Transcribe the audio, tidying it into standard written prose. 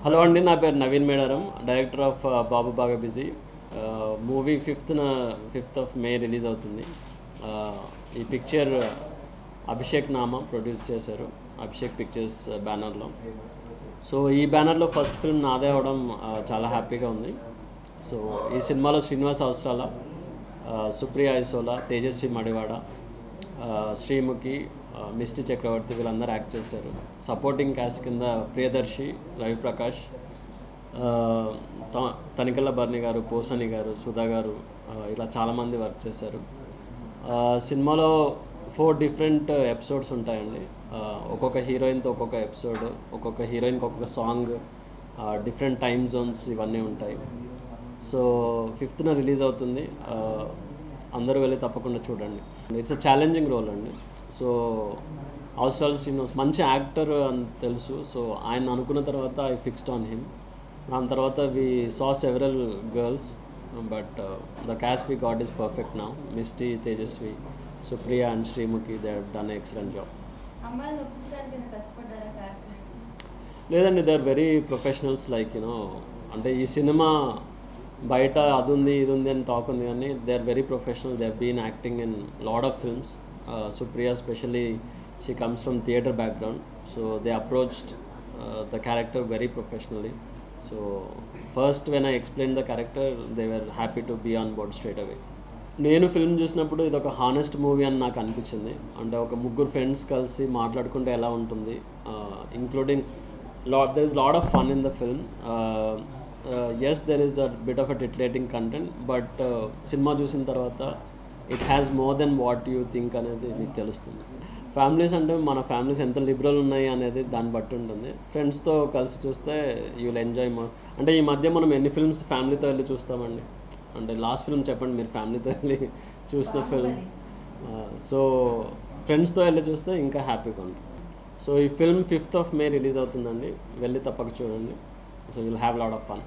Hello అండి, నా పేరు నవీన్ మేడారం, డైరెక్టర్ ఆఫ్ బాబు బాగా busy. Movie 5th of May release అవుతుంది. ఈ పిక్చర్ అభిషేక్ నామా ప్రొడ్యూస్ చేశారు, అభిషేక్ పిక్చర్స్ బ్యానర్లో. సో ఈ బ్యానర్లో ఫస్ట్ ఫిల్మ్ నాదే అవడం చాలా హ్యాపీగా ఉంది. సో ఈ సినిమాలో శ్రీనివాస్ అవసరాల, సుప్రియ ఐసోలా, తేజస్వి మడివాడ, శ్రీముఖి, మిస్టి చక్రవర్తి వీళ్ళందరూ యాక్ట్ చేశారు. సపోర్టింగ్ క్యాస్ట్ కింద ప్రియదర్శి, రవిప్రకాష్, తనికెళ్ళ బర్ని గారు, పోసని గారు, సుధా గారు, ఇలా చాలామంది వర్క్ చేశారు. సినిమాలో 4 డిఫరెంట్ ఎపిసోడ్స్ ఉంటాయండి. ఒక్కొక్క హీరోయిన్తో ఒక్కొక్క ఎపిసోడ్, ఒక్కొక్క హీరోయిన్కి ఒక్కొక్క సాంగ్, డిఫరెంట్ టైమ్ జోన్స్ ఇవన్నీ ఉంటాయి. సో 5th రిలీజ్ అవుతుంది. అందరూ వెళ్ళి తప్పకుండా చూడండి. ఇట్స్ అ ఛాలెంజింగ్ రోల్ అండి. సో అవసరాల శ్రీనివాస్ మంచి యాక్టర్ అని తెలుసు. సో ఆయన అనుకున్న తర్వాత ఐ ఫిక్స్డ్ ఆన్ హిమ్. దాని తర్వాత we saw several girls, but the cast we got is perfect now. Misty, Tejaswi, Supriya and Sreemukhi, they have done excellent job. లేదండి, they are very professionals. Like అంటే ఈ సినిమా బయట అది ఉంది ఇది ఉంది అని టాక్ ఉంది, కానీ they are very professional. They have been acting in lot of films. Supriya especially, she comes from theatre background, so they approached the character very professionally. So first when I explained the character, they were happy to be on board straight away. నేను film చూసినప్పుడు ఇది ఒక honest movie అని నాకు అనిపించింది. అంటే ఒక ముగ్గురు ఫ్రెండ్స్ కలిసి మాట్లాడుకుంటే ఎలా ఉంటుంది, including there is lot of fun in the film. Yes, there is a bit of a titillating content, but cinema చూసిన తర్వాత it has more than what you think అనేది మీకు తెలుస్తుంది. ఫ్యామిలీస్ అంటే మన ఫ్యామిలీస్ ఎంత లిబరల్ ఉన్నాయి అనేది దాన్ని బట్టి ఉంటుంది. ఫ్రెండ్స్తో కలిసి చూస్తే యూ విల్ ఎంజాయ్ మోర్. అంటే ఈ మధ్య మనం ఎన్ని ఫిల్మ్స్ ఫ్యామిలీతో వెళ్ళి చూస్తామండి. అంటే లాస్ట్ ఫిల్మ్ చెప్పండి మీరు ఫ్యామిలీతో వెళ్ళి చూసిన ఫిల్మ్. సో ఫ్రెండ్స్తో వెళ్ళి చూస్తే ఇంకా హ్యాపీగా ఉంటుంది. సో ఈ film 5th of May release అవుతుందండి, వెళ్ళి తప్పక చూడండి. So you will have lot of fun.